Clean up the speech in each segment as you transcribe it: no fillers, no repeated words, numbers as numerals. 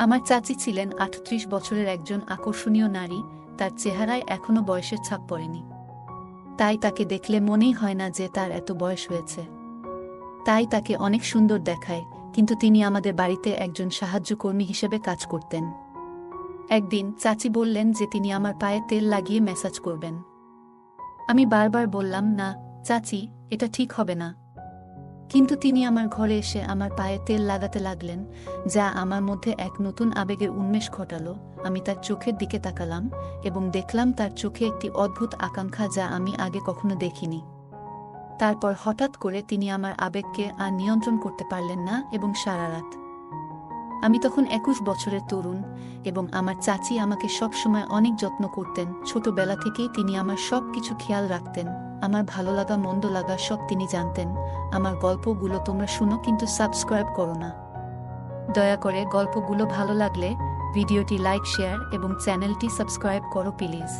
আমার চাচি ছিলেন ৩৮ বছরের একজন আকর্ষণীয় নারী, তার চেহারায় এখনো বয়সের ছাপ পড়েনি। তাই তাকে দেখলে মনেই হয় না যে তার এত বয়স হয়েছে। তাই তাকে অনেক সুন্দর দেখায়, কিন্তু তিনি আমাদের বাড়িতে একজন সাহায্যকর্মী হিসেবে কাজ করতেন। একদিন চাচি বললেন যে তিনি আমার পায়ে তেল লাগিয়ে ম্যাসাজ করবেন। আমি বারবার বললাম, না চাচি, এটা ঠিক হবে না। কিন্তু তিনি আমার ঘরে এসে আমার পায়ে তেল লাগাতে লাগলেন, যা আমার মধ্যে এক নতুন আবেগের উন্মেষ ঘটালো। আমি তার চোখের দিকে তাকালাম এবং দেখলাম তার চোখে একটি অদ্ভুত আকাঙ্ক্ষা, যা আমি আগে কখনো দেখিনি। তারপর হঠাৎ করে তিনি আমার আবেগকে আর নিয়ন্ত্রণ করতে পারলেন না এবং সারা রাত। আমি তখন ২১ বছরের তরুণ এবং আমার চাচি আমাকে সবসময় অনেক যত্ন করতেন। ছোটবেলা থেকেই তিনি আমার সব কিছু খেয়াল রাখতেন, আমার ভালো লাগা মন্দ লাগা সব তিনি জানতেন। আমার গল্পগুলো তোমরা শুনো, কিন্তু সাবস্ক্রাইব করো না। দয়া করে গল্পগুলো ভালো লাগলে ভিডিওটি লাইক, শেয়ার এবং চ্যানেলটি সাবস্ক্রাইব করো প্লিজ।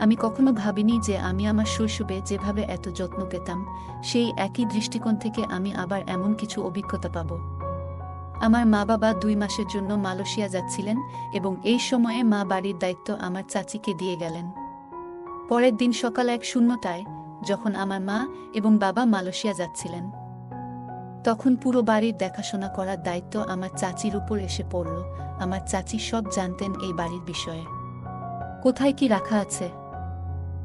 আমি কখনো ভাবিনি যে আমি আমার শৈশবে যেভাবে এত যত্ন পেতাম, সেই একই দৃষ্টিকোণ থেকে আমি আবার এমন কিছু অভিজ্ঞতা পাব। আমার মা বাবা ২ মাসের জন্য মালয়েশিয়া যাচ্ছিলেন এবং এই সময়ে মা বাড়ির দায়িত্ব আমার চাচিকে দিয়ে গেলেন। পরের দিন সকাল ১:০০টায় যখন আমার মা এবং বাবা মালয়েশিয়া যাচ্ছিলেন, তখন পুরো বাড়ির দেখাশোনা করার দায়িত্ব আমার চাচির উপর এসে পড়ল। আমার চাচি সব জানতেন এই বাড়ির বিষয়ে। কোথায় কি রাখা আছে,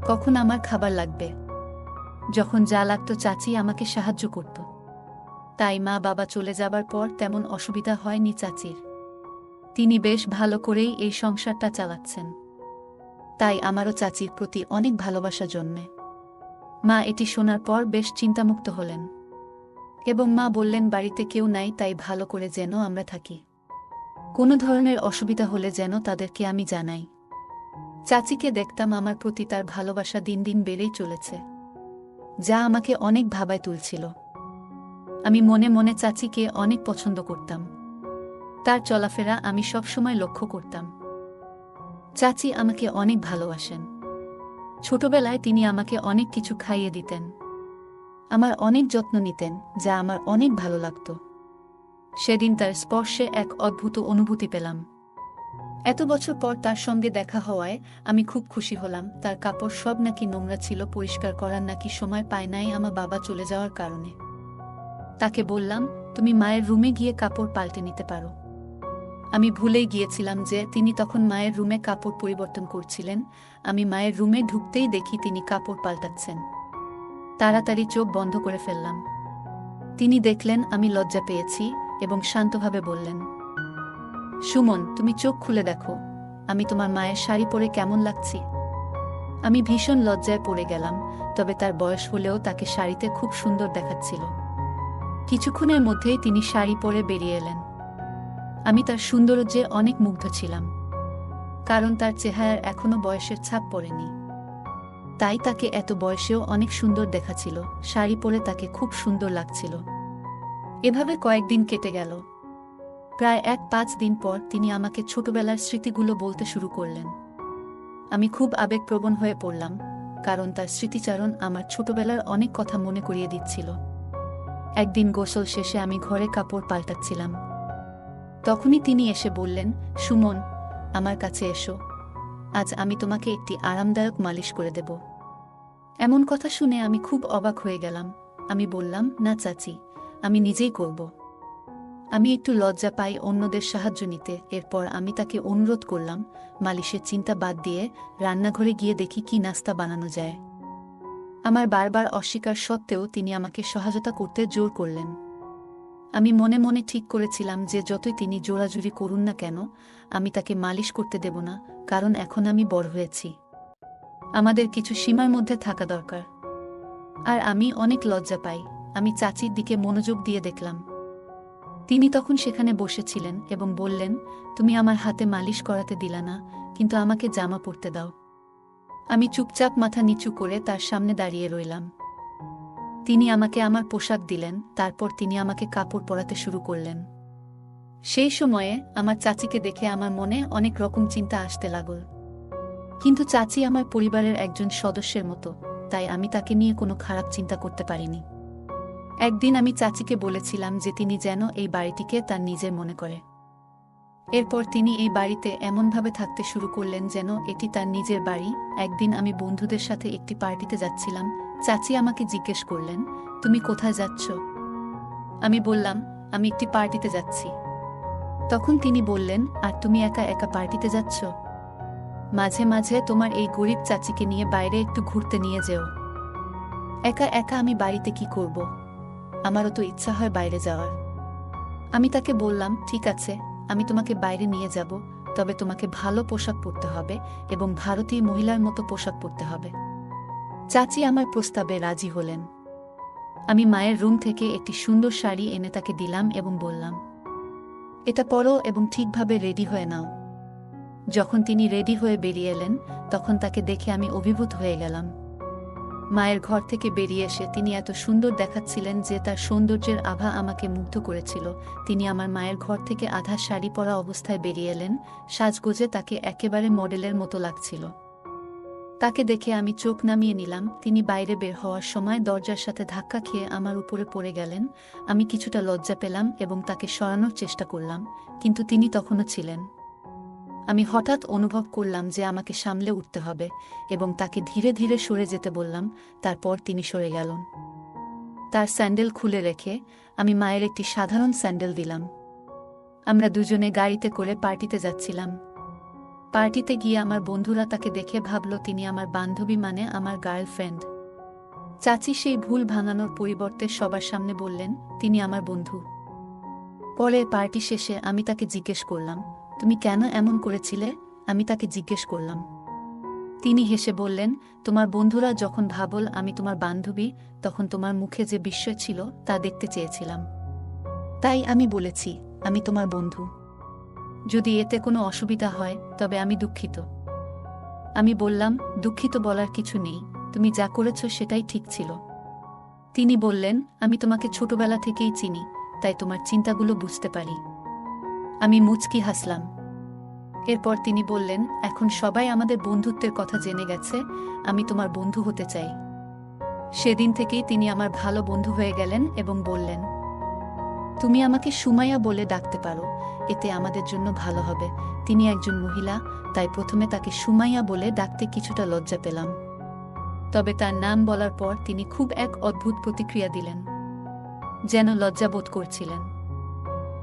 কখন আমার খাবার লাগবে, যখন যা লাগতো চাচি আমাকে সাহায্য করত। তাই মা বাবা চলে যাবার পর তেমন অসুবিধা হয়নি চাচির। তিনি বেশ ভালো করেই এই সংসারটা চালাচ্ছেন। তাই আমারও চাচির প্রতি অনেক ভালোবাসা জন্মে। মা এটি শোনার পর বেশ চিন্তামুক্ত হলেন এবং মা বললেন, বাড়িতে কেউ নাই, তাই ভালো করে যেন আমরা থাকি। কোনো ধরনের অসুবিধা হলে যেন তাদেরকে আমি জানাই। চাচিকে দেখতাম আমার প্রতি তার ভালোবাসা দিন দিন বেড়েই চলেছে, যা আমাকে অনেক ভাবায় তুলছিল। আমি মনে মনে চাচিকে অনেক পছন্দ করতাম। তার চলাফেরা আমি সবসময় লক্ষ্য করতাম। চাচি আমাকে অনেক ভালোবাসেন। ছোটবেলায় তিনি আমাকে অনেক কিছু খাইয়ে দিতেন, আমার অনেক যত্ন নিতেন, যা আমার অনেক ভালো লাগত। সেদিন তার স্পর্শে এক অদ্ভুত অনুভূতি পেলাম। এত বছর পর তার সঙ্গে দেখা হওয়ায় আমি খুব খুশি হলাম। তার কাপড় সব নাকি নোংরা ছিল, পরিষ্কার করার নাকি সময় পায় নাই আমার বাবা চলে যাওয়ার কারণে। তাকে বললাম, তুমি মায়ের রুমে গিয়ে কাপড় পাল্টে নিতে পারো। আমি ভুলেই গিয়েছিলাম যে তিনি তখন মায়ের রুমে কাপড় পরিবর্তন করছিলেন। আমি মায়ের রুমে ঢুকতেই দেখি তিনি কাপড় পাল্টাচ্ছেন। তাড়াতাড়ি চোখ বন্ধ করে ফেললাম। তিনি দেখলেন আমি লজ্জা পেয়েছি এবং শান্তভাবে বললেন, সুমন, তুমি চোখ খুলে দেখো, আমি তোমার মায়ের শাড়ি পরে কেমন লাগছি। আমি ভীষণ লজ্জায় পড়ে গেলাম, তবে তার বয়স হলেও তাকে শাড়িতে খুব সুন্দর দেখাচ্ছিল। কিছুক্ষণের মধ্যেই তিনি শাড়ি পরে বেরিয়ে এলেন। আমি তার সৌন্দর্যে অনেক মুগ্ধ ছিলাম, কারণ তার চেহারার এখনো বয়সের ছাপ পড়েনি। তাই তাকে এত বয়সেও অনেক সুন্দর দেখাচ্ছিল। শাড়ি পরে তাকে খুব সুন্দর লাগছিল। এভাবে কয়েকদিন কেটে গেল। প্রায় ৫ দিন পর তিনি আমাকে ছোটবেলার স্মৃতিগুলো বলতে শুরু করলেন। আমি খুব আবেগপ্রবণ হয়ে পড়লাম, কারণ তার স্মৃতিচারণ আমার ছোটবেলার অনেক কথা মনে করিয়ে দিচ্ছিল। একদিন গোসল শেষে আমি ঘরে কাপড় পাল্টাচ্ছিলাম। তখনই তিনি এসে বললেন, সুমন, আমার কাছে এসো, আজ আমি তোমাকে একটি আরামদায়ক মালিশ করে দেব। এমন কথা শুনে আমি খুব অবাক হয়ে গেলাম। আমি বললাম, না চাচি, আমি নিজেই করব। আমি একটু লজ্জা পাই অন্যদের সাহায্য নিতে। এরপর আমি তাকে অনুরোধ করলাম, মালিশের চিন্তা বাদ দিয়ে রান্নাঘরে গিয়ে দেখি কি নাস্তা বানানো যায়। আমার বারবার অস্বীকার সত্ত্বেও তিনি আমাকে সহায়তা করতে জোর করলেন। আমি মনে মনে ঠিক করেছিলাম যে যতই তিনি জোরাজুরি করুন না কেন, আমি তাকে মালিশ করতে দেব না, কারণ এখন আমি বড় হয়েছি। আমাদের কিছু সীমার মধ্যে থাকা দরকার। আর আমি অনেক লজ্জা পাই। আমি চাচির দিকে মনোযোগ দিয়ে দেখলাম। তিনি তখন সেখানে বসেছিলেন এবং বললেন, তুমি আমার হাতে মালিশ করাতে দিলা না, কিন্তু আমাকে জামা পরতে দাও। আমি চুপচাপ মাথা নিচু করে তার সামনে দাঁড়িয়ে রইলাম। তিনি আমাকে আমার পোশাক দিলেন, তারপর তিনি আমাকে কাপড় পরাতে শুরু করলেন। সেই সময়ে আমার চাচিকে দেখে আমার মনে অনেক রকম চিন্তা আসতে লাগল। কিন্তু চাচি আমার পরিবারের একজন সদস্যের মতো, তাই আমি তাকে নিয়ে কোনো খারাপ চিন্তা করতে পারিনি। একদিন আমি চাচিকে বলেছিলাম যে তিনি যেন এই বাড়িটিকে তার নিজের মনে করে। এরপর তিনি এই বাড়িতে এমনভাবে থাকতে শুরু করলেন যেন এটি তার নিজের বাড়ি। একদিন আমি বন্ধুদের সাথে একটি পার্টিতে যাচ্ছিলাম। চাচি আমাকে জিজ্ঞেস করলেন, তুমি কোথায় যাচ্ছ? আমি বললাম, আমি একটি পার্টিতে যাচ্ছি। তখন তিনি বললেন, আর তুমি একা একা পার্টিতে যাচ্ছ? মাঝে মাঝে তোমার এই গরিব চাচিকে নিয়ে বাইরে একটু ঘুরতে নিয়ে যেও। একা একা আমি বাড়িতে কি করব? আমারও তো ইচ্ছা হয় বাইরে যাওয়ার। আমি তাকে বললাম, ঠিক আছে, আমি তোমাকে বাইরে নিয়ে যাব, তবে তোমাকে ভালো পোশাক পরতে হবে এবং ভারতীয় মহিলার মতো পোশাক পরতে হবে। চাচি আমার প্রস্তাবে রাজি হলেন। আমি মায়ের রুম থেকে একটি সুন্দর শাড়ি এনে তাকে দিলাম এবং বললাম, এটা পরো এবং ঠিকভাবে রেডি হয়ে নাও। যখন তিনি রেডি হয়ে বেরিয়ে এলেন, তখন তাকে দেখে আমি অভিভূত হয়ে গেলাম। মায়ের ঘর থেকে বেরিয়ে এসে তিনি এত সুন্দর দেখাচ্ছিলেন যে তার সৌন্দর্যের আভা আমাকে মুগ্ধ করেছিল। তিনি আমার মায়ের ঘর থেকে আধা শাড়ি পরা অবস্থায় বেরিয়ে এলেন। সাজগোজে তাকে একেবারে মডেলের মতো লাগছিল। তাকে দেখে আমি চোখ নামিয়ে নিলাম। তিনি বাইরে বের হওয়ার সময় দরজার সাথে ধাক্কা খেয়ে আমার উপরে পড়ে গেলেন। আমি কিছুটা লজ্জা পেলাম এবং তাকে সরানোর চেষ্টা করলাম, কিন্তু তিনি তখনও ছিলেন। আমি হঠাৎ অনুভব করলাম যে আমাকে সামলে উঠতে হবে এবং তাকে ধীরে ধীরে সরে যেতে বললাম। তারপর তিনি সরে গেলেন। তার স্যান্ডেল খুলে রেখে আমি মায়ের একটি সাধারণ স্যান্ডেল দিলাম। আমরা দুজনে গাড়িতে করে পার্টিতে যাচ্ছিলাম। পার্টিতে গিয়ে আমার বন্ধুরা তাকে দেখে ভাবল তিনি আমার বান্ধবী, মানে আমার গার্লফ্রেন্ড। চাচি সেই ভুল ভাঙানোর পরিবর্তে সবার সামনে বললেন, তিনি আমার বন্ধু। পরে পার্টি শেষে আমি তাকে জিজ্ঞেস করলাম, তুমি কেন এমন করেছিলে? আমি তাকে জিজ্ঞেস করলাম। তিনি হেসে বললেন, তোমার বন্ধুরা যখন ভাবল আমি তোমার বান্ধবী, তখন তোমার মুখে যে বিস্ময় ছিল তা দেখতে চেয়েছিলাম। তাই আমি বলেছি, আমি তোমার বন্ধু। যদি এতে কোনো অসুবিধা হয় তবে আমি দুঃখিত। আমি বললাম, দুঃখিত বলার কিছু নেই, তুমি যা করেছ সেটাই ঠিক ছিল। তিনি বললেন, আমি তোমাকে ছোটবেলা থেকেই চিনি, তাই তোমার চিন্তাগুলো বুঝতে পারি। আমি মুচকি হাসলাম। এরপর তিনি বললেন, এখন সবাই আমাদের বন্ধুত্বের কথা জেনে গেছে, আমি তোমার বন্ধু হতে চাই। সেদিন থেকেই তিনি আমার ভালো বন্ধু হয়ে গেলেন এবং বললেন, তুমি আমাকে সুমাইয়া বলে ডাকতে পারো, এতে আমাদের জন্য ভালো হবে। তিনি একজন মহিলা, তাই প্রথমে তাকে সুমাইয়া বলে ডাকতে কিছুটা লজ্জা পেলাম। তবে তার নাম বলার পর তিনি খুব এক অদ্ভুত প্রতিক্রিয়া দিলেন, যেন লজ্জা বোধ করছিলেন।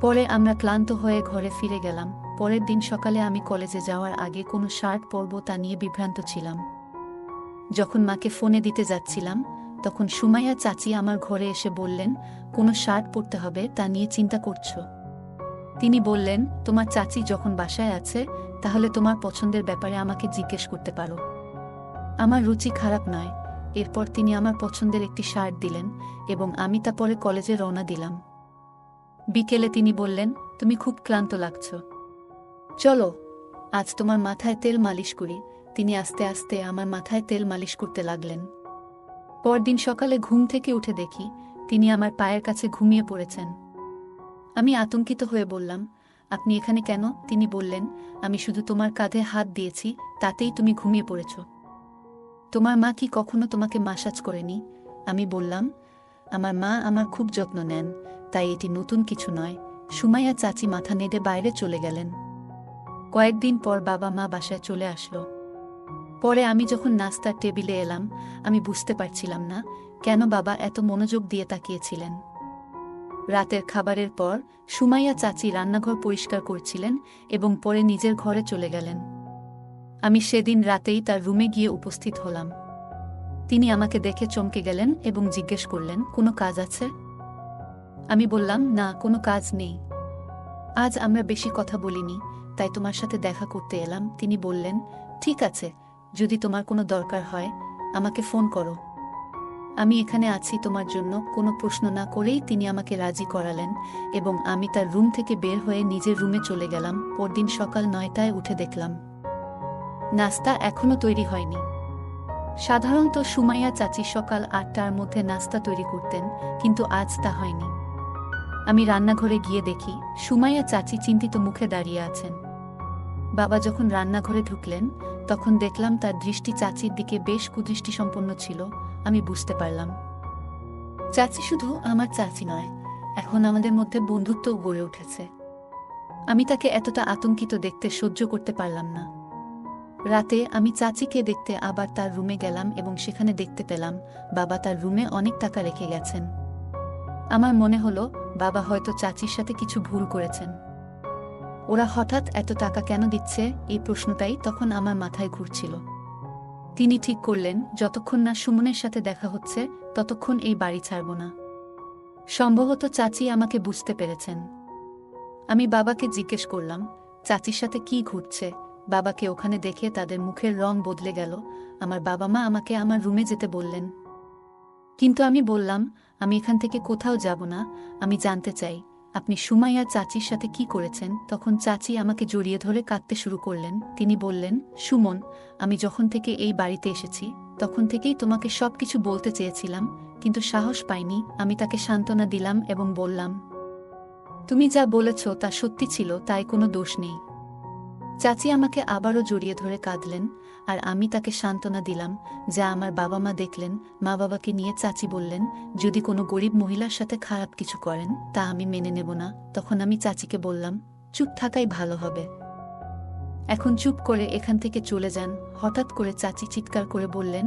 পরে আমরা ক্লান্ত হয়ে ঘরে ফিরে গেলাম। পরের দিন সকালে আমি কলেজে যাওয়ার আগে কোনো শার্ট পরব তা নিয়ে বিভ্রান্ত ছিলাম। যখন মাকে ফোনে দিতে যাচ্ছিলাম, তখন সুমাইয়া চাচি আমার ঘরে এসে বললেন, কোনো শার্ট পরতে হবে তা নিয়ে চিন্তা করছো? তিনি বললেন, তোমার চাচি যখন বাসায় আছে তাহলে তোমার পছন্দের ব্যাপারে আমাকে জিজ্ঞেস করতে পারো, আমার রুচি খারাপ নয়। এরপর তিনি আমার পছন্দের একটি শার্ট দিলেন এবং আমি তা পরে কলেজে রওনা দিলাম। বিকেলে তিনি বললেন, তুমি খুব ক্লান্ত লাগছ, চলো আজ তোমার মাথায় তেল মালিশ করি। তিনি আস্তে আস্তে আমার মাথায় তেল মালিশ করতে লাগলেন। পরদিন সকালে ঘুম থেকে উঠে দেখি তিনি আমার পায়ের কাছে ঘুমিয়ে পড়েছেন। আমি আতঙ্কিত হয়ে বললাম, আপনি এখানে কেন? তিনি বললেন, আমি শুধু তোমার কাঁধে হাত দিয়েছি, তাতেই তুমি ঘুমিয়ে পড়েছ। তোমার মা কি কখনো তোমাকে মাসাজ করেনি? আমি বললাম, আমার মা আমার খুব যত্ন নেন, তাই এটি নতুন কিছু নয়। সুমাইয়া চাচি মাথা নেড়ে বাইরে চলে গেলেন। কয়েকদিন পর বাবা মা বাসায় চলে আসলো। পরে আমি যখন নাস্তার টেবিলে এলাম, আমি বুঝতে পারছিলাম না কেন বাবা এত মনোযোগ দিয়ে তাকিয়েছিলেন। রাতের খাবারের পর সুমাইয়া চাচি রান্নাঘর পরিষ্কার করছিলেন এবং পরে নিজের ঘরে চলে গেলেন। আমি সেদিন রাতেই তার রুমে গিয়ে উপস্থিত হলাম। তিনি আমাকে দেখে চমকে গেলেন এবং জিজ্ঞেস করলেন, কোনো কাজ আছে? আমি বললাম, না, কোনো কাজ নেই। আজ আমরা বেশি কথা বলিনি, তাই তোমার সাথে দেখা করতে এলাম। তিনি বললেন, ঠিক আছে, যদি তোমার কোনো দরকার হয় আমাকে ফোন করো, আমি এখানে আছি তোমার জন্য। কোনো প্রশ্ন না করেই তিনি আমাকে রাজি করালেন এবং আমি তার রুম থেকে বের হয়ে নিজের রুমে চলে গেলাম। পরদিন সকাল 9টায় উঠে দেখলাম নাস্তা এখনো তৈরি হয়নি। সাধারণত সুমাইয়া চাচি সকাল 8টার মধ্যে নাস্তা তৈরি করতেন, কিন্তু আজ তা হয়নি। আমি রান্নাঘরে গিয়ে দেখি সুমাইয়া চাচি চিন্তিত মুখে দাঁড়িয়ে আছেন। বাবা যখন রান্নাঘরে ঢুকলেন তখন দেখলাম তার দৃষ্টি চাচির দিকে বেশ কুদৃষ্টিসম্পন্ন ছিল। আমি বুঝতে পারলাম, চাচি শুধু আমার চাচি নয়, এখন আমাদের মধ্যে বন্ধুত্বও গড়ে উঠেছে। আমি তাকে এতটা আতঙ্কিত দেখতে সহ্য করতে পারলাম না। রাতে আমি চাচিকে দেখতে আবার তার রুমে গেলাম এবং সেখানে দেখতে পেলাম বাবা তার রুমে অনেক টাকা রেখে গেছেন। আমার মনে হলো বাবা হয়তো চাচির সাথে কিছু ভুল করেছেন। ওরা হঠাৎ এত টাকা কেন দিচ্ছে, এই প্রশ্নটাই তখন আমার মাথায় ঘুরছিল। তিনি ঠিক করলেন যতক্ষণ না সুমনের সাথে দেখা হচ্ছে ততক্ষণ এই বাড়ি ছাড়ব না। সম্ভবত চাচি আমাকে বুঝতে পেরেছেন। আমি বাবাকে জিজ্ঞেস করলাম, চাচির সাথে কি ঘটছে? বাবাকে ওখানে দেখে তাদের মুখের রং বদলে গেল। আমার বাবা মা আমাকে আমার রুমে যেতে বললেন, কিন্তু আমি বললাম আমি এখান থেকে কোথাও যাব না, আমি জানতে চাই আপনি সুমাইয়া চাচির সাথে কি করেছেন। তখন চাচি আমাকে জড়িয়ে ধরে কাঁদতে শুরু করলেন। তিনি বললেন, সুমন, আমি যখন থেকে এই বাড়িতে এসেছি তখন থেকেই তোমাকে সবকিছু বলতে চেয়েছিলাম, কিন্তু সাহস পাইনি। আমি তাকে সান্ত্বনা দিলাম এবং বললাম, তুমি যা বলেছ তা সত্যি ছিল, তাই কোনো দোষ নেই। চাচি আমাকে আবারও জড়িয়ে ধরে কাঁদলেন, আর আমি তাকে সান্ত্বনা দিলাম। যা আমার বাবা মা দেখলেন। মা বাবাকে নিয়ে চাচি বললেন, যদি কোনো গরিব মহিলার সাথে খারাপ কিছু করেন তা আমি মেনে নেব না। তখন আমি চাচিকে বললাম, চুপ থাকাই ভালো হবে, এখন চুপ করে এখান থেকে চলে যান। হঠাৎ করে চাচি চিৎকার করে বললেন,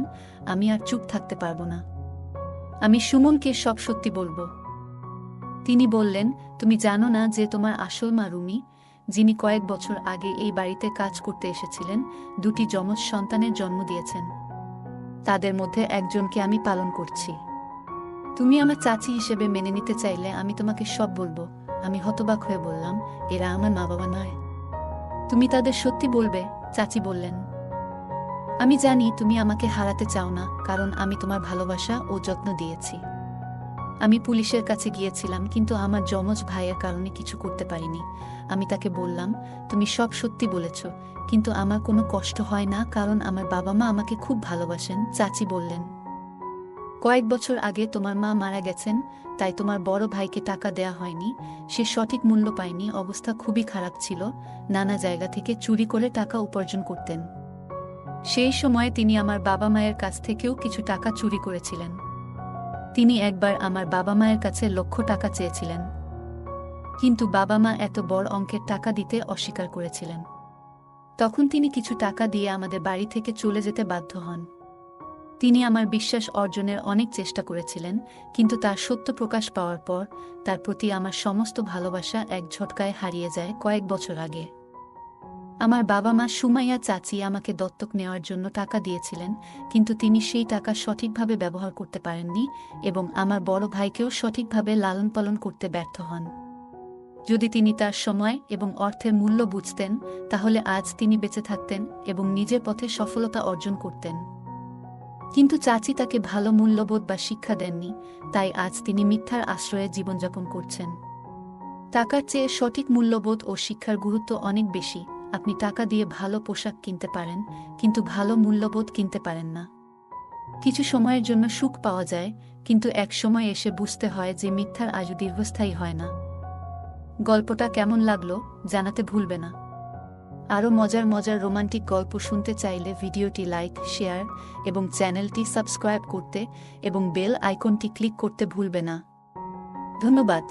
আমি আর চুপ থাকতে পারবো না, আমি সুমনকে সব সত্যি বলবো। তিনি বললেন, তুমি জানো না যে তোমার আসল মা রুমি, যিনি কয়েক বছর আগে এই বাড়িতে কাজ করতে এসেছিলেন, দুটি যমজ সন্তানের জন্ম দিয়েছেন। তাদের মধ্যে একজনকে আমি পালন করছি। তুমি আমার চাচি হিসেবে মেনে নিতে চাইলে আমি তোমাকে সব বলবো। আমি হতবাক হয়ে বললাম, এরা আমার মা বাবা নয়, তুমি তাদের সত্যি বলবে? চাচি বললেন, আমি জানি তুমি আমাকে হারাতে চাও না, কারণ আমি তোমার ভালোবাসা ও যত্ন দিয়েছি। আমি পুলিশের কাছে গিয়েছিলাম, কিন্তু আমার যমজ ভাইয়ের কারণে কিছু করতে পারিনি। আমি তাকে বললাম, তুমি সব সত্যি বলেছ, কিন্তু আমার কোনো কষ্ট হয় না, কারণ আমার বাবা মা আমাকে খুব ভালোবাসেন। চাচি বললেন, কয়েক বছর আগে তোমার মা মারা গেছেন, তাই তোমার বড় ভাইকে টাকা দেয়া হয়নি। সে সঠিক মূল্য পায়নি, অবস্থা খুবই খারাপ ছিল, নানা জায়গা থেকে চুরি করে টাকা উপার্জন করতেন। সেই সময়ে তিনি আমার বাবা মায়ের কাছ থেকেও কিছু টাকা চুরি করেছিলেন। তিনি একবার আমার বাবা মায়ের কাছে লক্ষ টাকা চেয়েছিলেন, কিন্তু বাবা মা এত বড় অঙ্কের টাকা দিতে অস্বীকার করেছিলেন। তখন তিনি কিছু টাকা দিয়ে আমাদের বাড়ি থেকে চলে যেতে বাধ্য হন। তিনি আমার বিশ্বাস অর্জনের অনেক চেষ্টা করেছিলেন, কিন্তু তার সত্য প্রকাশ পাওয়ার পর তার প্রতি আমার সমস্ত ভালোবাসা এক ঝটকায় হারিয়ে যায় কয়েক বছর আগে। আমার বাবা মা সুমাইয়া চাচি আমাকে দত্তক নেওয়ার জন্য টাকা দিয়েছিলেন, কিন্তু তিনি সেই টাকা সঠিকভাবে ব্যবহার করতে পারেননি এবং আমার বড় ভাইকেও সঠিকভাবে লালন পালন করতে ব্যর্থ হন। যদি তিনি তার সময় এবং অর্থের মূল্য বুঝতেন, তাহলে আজ তিনি বেঁচে থাকতেন এবং নিজের পথে সফলতা অর্জন করতেন। কিন্তু চাচি তাকে ভালো মূল্যবোধ বা শিক্ষা দেননি, তাই আজ তিনি মিথ্যার আশ্রয়ে জীবনযাপন করছেন। টাকার চেয়ে সঠিক মূল্যবোধ ও শিক্ষার গুরুত্ব অনেক বেশি। আপনি টাকা দিয়ে ভালো পোশাক কিনতে পারেন, কিন্তু ভালো মূল্যবোধ কিনতে পারেন না। কিছু সময়ের জন্য সুখ পাওয়া যায়, কিন্তু এক সময় এসে বুঝতে হয় যে মিথ্যার আজও দীর্ঘস্থায়ী হয় না। গল্পটা কেমন লাগলো জানাতে ভুলবে না। আরও মজার মজার রোমান্টিক গল্প শুনতে চাইলে ভিডিওটি লাইক, শেয়ার এবং চ্যানেলটি সাবস্ক্রাইব করতে এবং বেল আইকনটি ক্লিক করতে ভুলবে না। ধন্যবাদ।